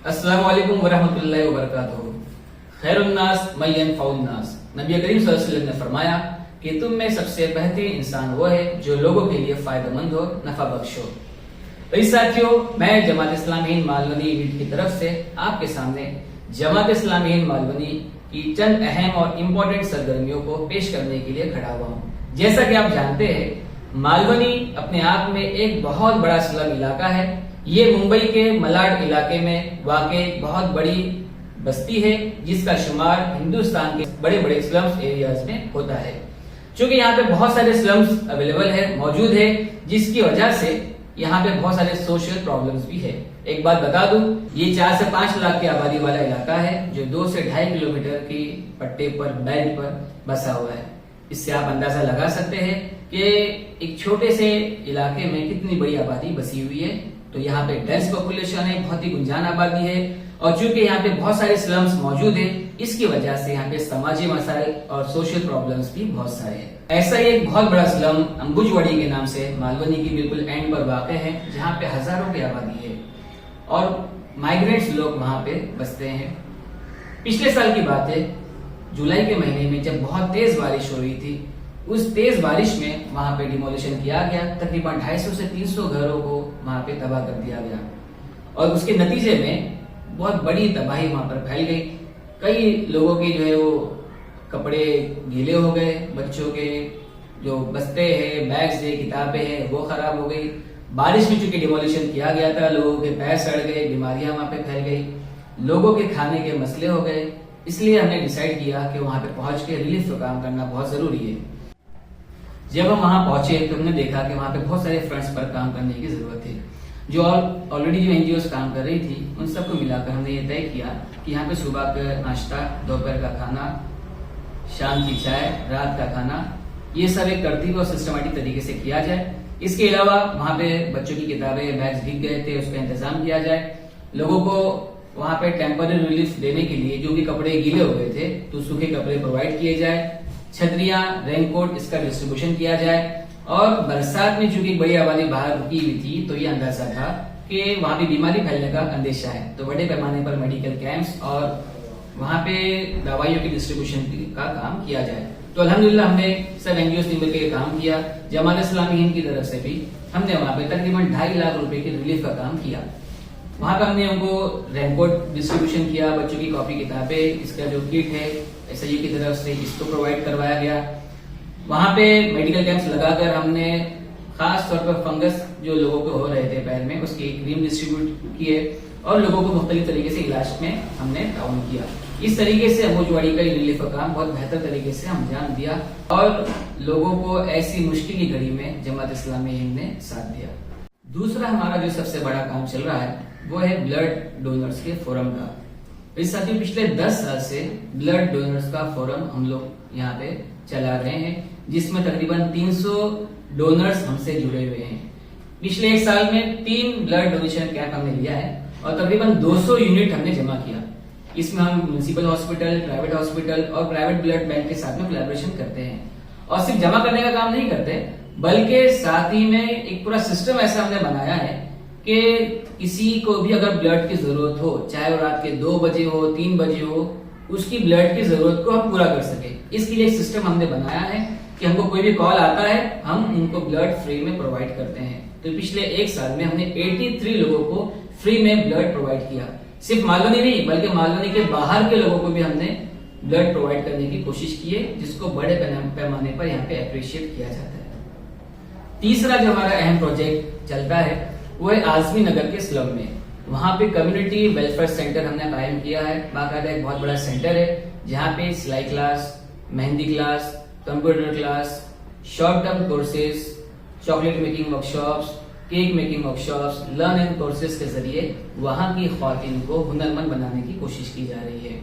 अस्सलाम वालेकुम वरहमतुल्लाहि वबरकातुहू। खैरुन्नास मन यनफउन्नास। नबी करीम सल्लल्लाहु अलैहि वसल्लम ने फरमाया कि तुम में सबसे बेहतरीन इंसान वो है जो लोगों के लिए फायदेमंद हो, नफा बख्श हो। तो इस साथियों, मैं जमात इस्लामी हिंद मालवनी यूनिट की तरफ से आपके सामने जमात इस्लामी हिंद मालवनी की चंद अहम और इम्पोर्टेंट सरगर्मियों को पेश करने के लिए खड़ा हुआ हूँ। जैसा कि आप जानते हैं, मालवनी अपने आप में एक बहुत बड़ा स्लम इलाका है। ये मुंबई के मलाड इलाके में वाक़ई बहुत बड़ी बस्ती है, जिसका शुमार हिंदुस्तान के बड़े बड़े स्लम्स एरियाज में होता है। चूंकि यहाँ पे बहुत सारे स्लम्स अवेलेबल है, मौजूद है, जिसकी वजह से यहाँ पे बहुत सारे सोशल प्रॉब्लम्स भी है। एक बात बता दूं, ये 4 से 5 लाख की आबादी वाला इलाका है, जो 2 से 2.5 किलोमीटर की पट्टे पर बेल्ट पर बसा हुआ है। इससे आप अंदाजा लगा सकते हैं कि एक छोटे से इलाके में कितनी बड़ी आबादी बसी हुई है। तो यहाँ पे डेंस पॉपुलेशन है, बहुत ही गुंजान आबादी है, और चूंकि यहाँ पे बहुत सारे स्लम्स मौजूद है, इसकी वजह से यहाँ पे समाजी मसाइल और सोशल प्रॉब्लम्स भी बहुत सारे हैं। ऐसा ही एक बहुत बड़ा स्लम अंबुजवाड़ी के नाम से मालवनी की बिल्कुल एंड पर वाक़ है, जहाँ पे हजारों की आबादी है और माइग्रेंट्स लोग वहाँ पे बसते हैं। पिछले साल की बात है, जुलाई के महीने में जब बहुत तेज बारिश हो रही थी, उस तेज बारिश में वहां पे डिमोलिशन किया गया। तकरीबन 250 से 300 घरों को वहां पे तबाह कर दिया गया और उसके नतीजे में बहुत बड़ी तबाही वहां पर फैल गई। कई लोगों के जो है वो कपड़े गीले हो गए, बच्चों के जो बस्ते हैं, बैग्स है, किताबें हैं, वो खराब हो गई। बारिश में चूंकि डिमोलिशन किया गया था, लोगों के पैर सड़ गए, बीमारियां वहां पे फैल गई, लोगों के खाने के मसले हो गए। इसलिए हमने डिसाइड किया कि वहां पे पहुंच के रिलीफ का काम करना बहुत जरूरी है। जब हम वहां पहुंचे तो हमने देखा कि वहां पे बहुत सारे फ्रंट्स पर काम करने की जरूरत है। जो ऑलरेडी जो एनजीओ काम कर रही थी, उन सबको मिलाकर हमने ये तय किया कि यहाँ पे सुबह का नाश्ता, दोपहर का खाना, शाम की चाय, रात का खाना, ये सब एक तरतीब और सिस्टमेटिक तरीके से किया जाए। इसके अलावा वहां पे बच्चों की किताबें, बैग्स भीग गए थे, उसका इंतजाम किया जाए। लोगों को वहां पे टेम्पररी रिलीफ देने के लिए जो भी कपड़े गीले हो गए थे, तो सूखे कपड़े प्रोवाइड किए जाए। छतरियां, रेनकोट, इसका डिस्ट्रीब्यूशन किया जाए। और बरसात में चूंकि बड़ी आबादी बाहर रुकी हुई थी, तो ये अंदाजा था कि वहां भी बीमारी फैलने का अंदेशा है, तो बड़े पैमाने पर मेडिकल कैंप्स और वहां पे दवाइयों के डिस्ट्रीब्यूशन का काम किया जाए। तो अल्हम्दुलिल्लाह हमने सब एनजीओ ने मिलकर काम किया। जमात इस्लामी हिंद की तरफ से भी हमने वहां पे तकरीबन 2.5 लाख रुपए के रिलीफ का काम किया। वहां पर हमने उनको रेनकोट डिस्ट्रीब्यूशन किया, बच्चों की कॉपी किताबें, इसका जो किट है एसआईयू की तरफ से इसको प्रोवाइड करवाया गया। वहां पे मेडिकल कैंप्स लगाकर हमने खास तौर पर फंगस जो लोगों को हो रहे थे पैर में, उसकी क्रीम डिस्ट्रीब्यूट किए और लोगों को मुख्तलिफ तरीके से इलाज में हमने ताउन किया। इस तरीके से अंबुजवाड़ी का रिलीफ का काम बहुत बेहतर तरीके से अंजाम दिया और लोगों को ऐसी मुश्किल की घड़ी में जमात इस्लामी हिंद ने साथ दिया। दूसरा हमारा जो सबसे बड़ा काम चल रहा है वो है ब्लड डोनर्स के फोरम का। इस साथियों, पिछले 10 साल से ब्लड डोनर्स का फोरम हम लोग यहाँ पे चला रहे हैं, जिसमें तकरीबन 300 डोनर्स हमसे जुड़े हुए हैं। पिछले 1 साल में 3 ब्लड डोनेशन कैंप हमने लिया है और तकरीबन 200 यूनिट हमने जमा किया। इसमें हम म्युनिसिपल हॉस्पिटल, प्राइवेट हॉस्पिटल और प्राइवेट ब्लड बैंक के साथ में कोलैबोरेशन करते हैं। और सिर्फ जमा करने का काम नहीं करते, बल्कि साथ ही में एक पूरा सिस्टम ऐसा हमने बनाया है कि किसी को भी अगर ब्लड की जरूरत हो, चाहे वो रात के 2 बजे हो, 3 बजे हो, उसकी ब्लड की जरूरत को हम पूरा कर सके, इसके लिए एक सिस्टम हमने बनाया है कि हमको कोई भी कॉल आता है, हम उनको ब्लड फ्री में प्रोवाइड करते हैं। तो पिछले 1 साल में हमने 83 लोगों को फ्री में ब्लड प्रोवाइड किया। सिर्फ मालवनी नहीं, बल्कि मालवनी के बाहर के लोगों को भी हमने ब्लड प्रोवाइड करने की कोशिश की है, जिसको बड़े पैमाने पर यहाँ पे अप्रिशिएट किया जाता है। तीसरा जो हमारा अहम प्रोजेक्ट चलता है वो है आजमी नगर के स्लम में। वहां पे कम्युनिटी वेलफेयर सेंटर हमने कायम किया है। बाकायदा एक बहुत बड़ा सेंटर है, जहाँ पे सिलाई class, mehndi class, computer class, short term courses, chocolate making workshops, cake making workshops, learn and courses के जरिए वहां की ख्वातीन को हुनरमंद बनाने की कोशिश की जा रही है।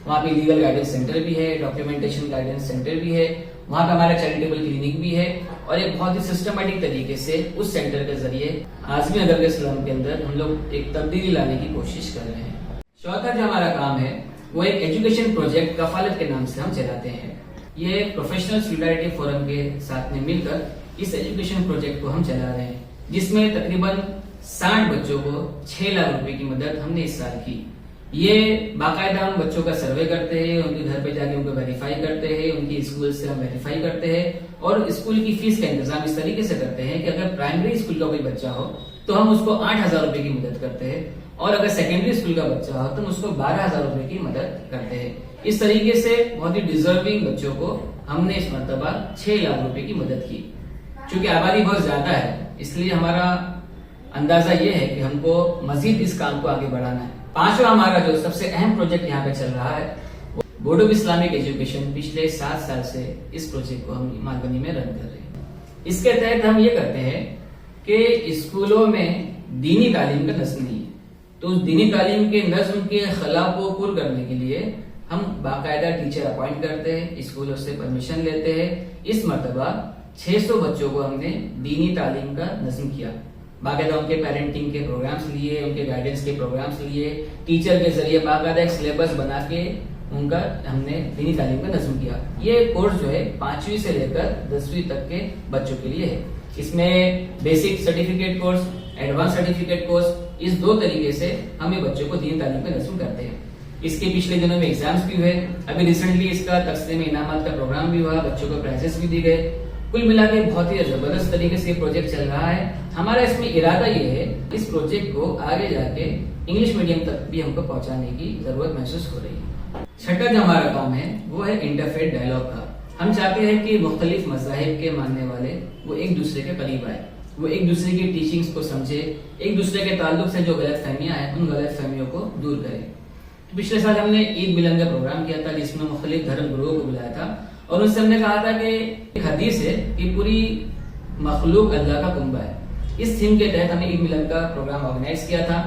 वहाँ पे लीगल गाइडेंस सेंटर भी है, डॉक्यूमेंटेशन गाइडेंस सेंटर भी है, वहाँ पे हमारा चैरिटेबल क्लिनिक भी है और एक बहुत ही सिस्टमेटिक तरीके से उस सेंटर के जरिए आजमी नगर के स्लम के अंदर हम लोग एक तब्दीली लाने की कोशिश कर रहे हैं। चौथा जो हमारा काम है वो एक एजुकेशन प्रोजेक्ट कफालत के नाम से हम चलाते हैं। ये प्रोफेशनल सॉलिडारिटी फोरम के साथ में मिलकर इस एजुकेशन प्रोजेक्ट को हम चला रहे हैं, जिसमें तकरीबन 60 बच्चों को 6 लाख रुपए की मदद हमने इस साल की। ये बाकायदा हम बच्चों का सर्वे करते हैं, उनके घर पे जाके उनको वेरीफाई करते हैं, उनकी स्कूल से हम वेरीफाई करते हैं और स्कूल की फीस का इंतजाम इस तरीके से करते हैं कि अगर प्राइमरी स्कूल का कोई बच्चा हो तो हम उसको 8,000 रुपए की मदद करते हैं और अगर सेकेंडरी स्कूल का बच्चा हो तो हम उसको 12,000 रुपए की मदद करते हैं। इस तरीके से बहुत ही डिजर्विंग बच्चों को हमने इस मर्तबा 6 लाख रुपए की मदद की। चूंकि आबादी बहुत ज्यादा है इसलिए हमारा अंदाजा ये है कि हमको मजीद इस काम को आगे बढ़ाना है। पांचवा हमारा जो सबसे अहम प्रोजेक्ट यहाँ पे चल रहा है बोर्ड ऑफ इस्लामिक एजुकेशन। पिछले 7 साल से इस प्रोजेक्ट को हम मालवनी में रन कर रहे हैं। इसके तहत हम ये करते हैं कि स्कूलों में दीनी तालीम का नज्म नहीं है, तो उस दीनी तालीम के नज्म के खिलाफ को पूर्ण करने के लिए हम बाकायदा टीचर अपॉइंट करते हैं, स्कूलों से परमिशन लेते हैं। इस मर्तबा 600 बच्चों को हमने दीनी तालीम का नज्म किया। बाकायदा उनके पेरेंटिंग के प्रोग्राम्स लिए, उनके गाइडेंस के प्रोग्राम्स लिए, टीचर के जरिए बाकायदा एक सिलेबस बना के उनका हमने दीनी तालीम का नज्म किया। ये कोर्स जो है 5वीं से लेकर 10वीं तक के बच्चों के लिए है। इसमें basic certificate course, advance certificate course, इस 2 तरीके से हम ये बच्चों को दीनी तालीम का नज्म करते हैं। इसके पिछले दिनों में एग्जाम्स भी हुए, अभी रिसेंटली इसका तकसीम इनामात का प्रोग्राम भी हुआ, बच्चों को प्राइजेस भी दिए गए। कुल मिला के बहुत ही जबरदस्त तरीके से ये प्रोजेक्ट चल रहा है। हमारा इसमें इरादा ये है इस प्रोजेक्ट को आगे जाके इंग्लिश मीडियम तक भी हमको पहुंचाने की जरूरत महसूस हो रही है। छठा जो हमारा काम है वो है इंटरफेथ डायलॉग का। हम चाहते हैं कि मुख्तलिफ मज़ाहिब के मानने वाले वो एक दूसरे के करीब आए, वो एक दूसरे की टीचिंग्स को समझे, एक दूसरे के ताल्लुक से जो गलत फहमियाँ हैं उन गलत फहमियों को दूर करें। तो पिछले साल हमने ईद मिलन का प्रोग्राम किया था जिसमें मुख्तलिफ धर्म गुरुओं को बुलाया था और उनसे हमने कहा था कि एक हदीस है कि पूरी मखलूक अल्लाह का कुंबा है। इस थीम के तहत हमने ईद मिलन का प्रोग्राम ऑर्गेनाइज किया था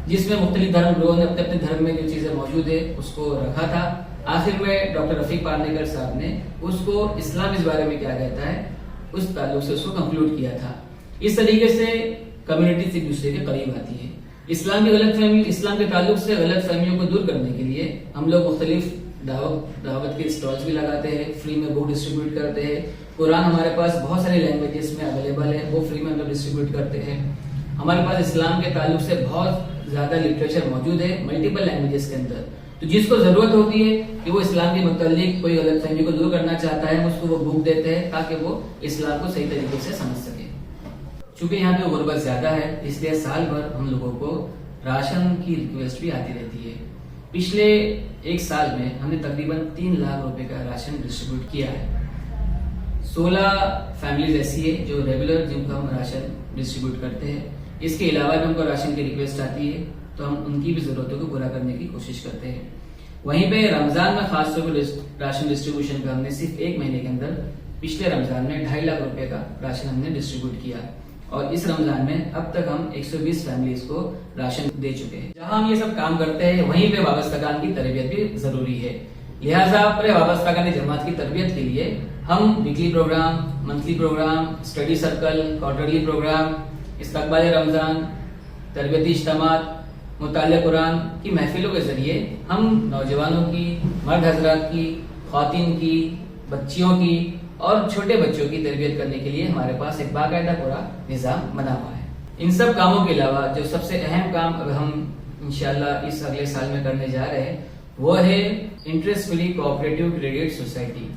जिसमें मुख्तलिफ धर्म गुरुओं ने अपने अपने धर्म में जो चीजें मौजूद है उसको रखा था। आखिर में डॉक्टर रफीक पार्नेकर साहब ने उसको इस्लाम इस बारे में क्या कहता है उस ताल्लुक से उसको कंक्लूड किया था। इस तरीके से कम्युनिटी एक दूसरे के करीब आती है। इस्लाम की गलतफहमी, इस्लाम के ताल्लुक से गलत फहमियों को दूर करने के लिए हम लोग मुख्तलिफ दावत के स्टॉल्स भी लगाते हैं, फ्री में बुक डिस्ट्रीब्यूट करते हैं। कुरान हमारे पास बहुत सारे लैंग्वेजेस में अवेलेबल है, वो फ्री में हम लोग डिस्ट्रीब्यूट करते हैं। हमारे पास इस्लाम के ताल्लुक से बहुत ज्यादा लिटरेचर मौजूद है मल्टीपल लैंग्वेजेस के अंदर। तो जिसको जरूरत होती है कि वो इस्लाम के मुतालिक कोई गलतफहमी को दूर करना चाहता है, उसको वो बुक देते हैं ताकि वो इस्लाम को सही तरीके से समझ सके। चूंकि यहाँ पे गुर्बत ज्यादा है इसलिए साल भर हम लोगों को राशन की रिक्वेस्ट भी आती रहती है। पिछले 1 साल में हमने तकरीबन 3 लाख रुपए का राशन डिस्ट्रीब्यूट किया है। 16 फैमिलीज ऐसी है जो रेगुलर जिनको हम राशन डिस्ट्रीब्यूट करते हैं। इसके अलावा भी हमको राशन की रिक्वेस्ट आती है तो हम उनकी भी जरूरतों को पूरा करने की कोशिश करते हैं। वहीं पे रमजान में खास तौर पर राशन डिस्ट्रीब्यूशन का हमने सिर्फ 1 महीने के अंदर पिछले रमजान में 2.5 लाख रुपए का राशन हमने डिस्ट्रीब्यूट किया और इस रमजान में अब तक हम 120 फैमिलीज को राशन दे चुके हैं। जहां हम ये सब काम करते हैं वहीं पे वाबस्तगान की तरबियत भी जरूरी है। लिहाजा पूरे वाबस्तगान जमात की तरबियत के लिए हम weekly program, monthly program, study circle, quarterly program, इस्तकबाल रमजान, तरबियती इज्तिमात, मुताल्लिक़ कुरान की महफिलों के जरिए हम नौजवानों की, मर्द हजरात की, ख्वातीन की, बच्चियों की और छोटे बच्चों की तरबियत करने के लिए हमारे पास एक बाकायदा पूरा निजाम बना हुआ है। इन सब कामों के अलावा जो सबसे अहम काम अब हम इंशाल्लाह इस अगले साल में करने जा रहे हैं वो है interest free cooperative credit society.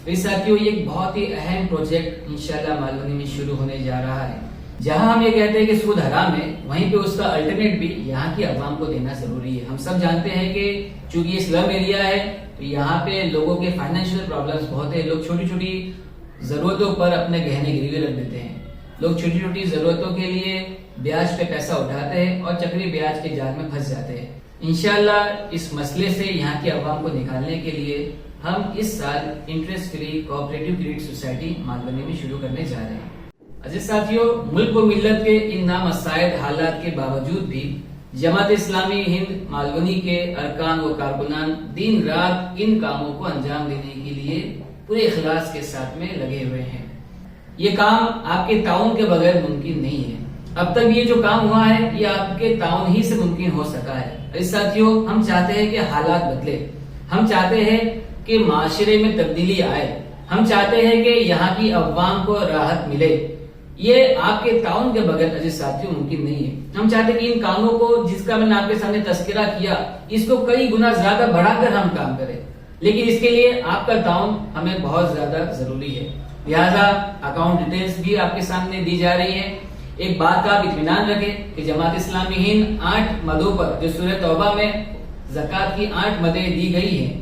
तो इस साथियों ये एक बहुत ही अहम प्रोजेक्ट इंशाल्लाह मालवनी में शुरू होने जा रहा है। जहां हम ये कहते हैं कि सूद हराम है वहीं पे उसका अल्टरनेट भी यहाँ की अवाम को देना जरूरी है। हम सब जानते हैं कि चूंकि ये स्लम एरिया है तो यहाँ पे लोगों के फाइनेंशियल प्रॉब्लम्स बहुत है। लोग छोटी छोटी जरूरतों पर अपने गहने गिरवी रख देते हैं। लोग छोटी छोटी जरूरतों के लिए ब्याज पे पैसा उठाते हैं और चक्री ब्याज के जाल में फंस जाते हैं। इंशाल्लाह इस मसले से यहाँ की अवाम को निकालने के लिए हम इस साल interest free cooperative credit society Malvani में शुरू करने जा रहे हैं। अजीज साथियों, मुल्क व मिल्लत के इन नामसाइद हालात के बावजूद भी जमात इस्लामी हिंद मालवनी के अरकान व कारकुनान दिन रात इन कामों को अंजाम देने के लिए पूरे इखलास के साथ में लगे हुए हैं। ये काम आपके ताउन के बगैर मुमकिन नहीं है। अब तक ये जो काम हुआ है ये आपके ताउन ही से मुमकिन हो सका है। अजीज साथियों, हम चाहते हैं कि हालात बदले, हम चाहते हैं कि माशरे में तब्दीली आए, हम चाहते हैं कि यहाँ की अवाम को राहत मिले। یہ آپ کے تعاون کے بغیر عزیز ساتھیوں ممکن نہیں ہے۔ ہم چاہتے ہیں کہ ان کاموں کو جس کا میں نے آپ کے سامنے تذکرہ کیا اس کو کئی گنا زیادہ بڑھا کر ہم کام کریں، لیکن اس کے لیے آپ کا تعاون ہمیں بہت زیادہ ضروری ہے۔ لہذا اکاؤنٹ ڈیٹیلز بھی آپ کے سامنے دی جا رہی ہے۔ ایک بات کا آپ اطمینان رکھیں کہ جماعت اسلامی ہند 8 مدوں پر جو سورہ توبہ میں زکوٰۃ کی 8 مدیں دی گئی ہیں،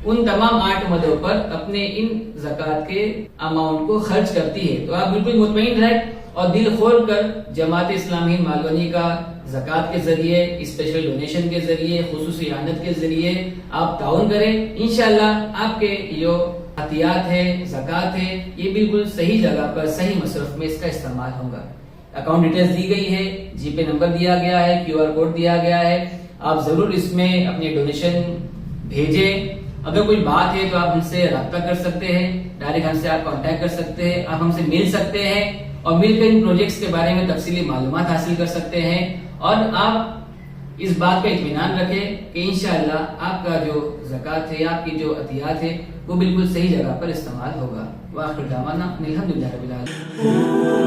ان تمام 8 مدوں پر اپنے ان زکوٰۃ کے اماؤنٹ کو خرچ کرتی ہے۔ تو آپ بالکل مطمئن رہیں اور دل کھول کر جماعت اسلامی ہند مالونی کا زکوٰۃ کے ذریعے، اسپیشل ڈونیشن کے ذریعے، خصوصی اعانت کے ذریعے آپ تعاون کریں۔ انشاءاللہ آپ کے جو عطیات ہے، زکوٰۃ ہے، یہ بالکل صحیح جگہ پر صحیح مصرف میں اس کا استعمال ہوگا۔ اکاؤنٹ ڈیٹیلز دی گئی ہے، جی پے نمبر دیا گیا ہے، QR کوڈ دیا گیا ہے، آپ ضرور اس میں اپنی ڈونیشن بھیجیں۔ اگر کوئی بات ہے تو آپ ہم سے رابطہ کر سکتے ہیں، ڈائریکٹ ہم سے آپ کانٹیکٹ کر سکتے ہیں، آپ ہم سے مل سکتے ہیں اور مل کر ان پروجیکٹس کے بارے میں تفصیلی معلومات حاصل کر سکتے ہیں۔ اور آپ اس بات کا اطمینان رکھیں کہ انشاءاللہ آپ کا جو زکوٰۃ ہے، آپ کی جو عطیات ہے، وہ بالکل صحیح جگہ پر استعمال ہوگا۔ وآخر دعوانا الحمدللہ رب العالمین۔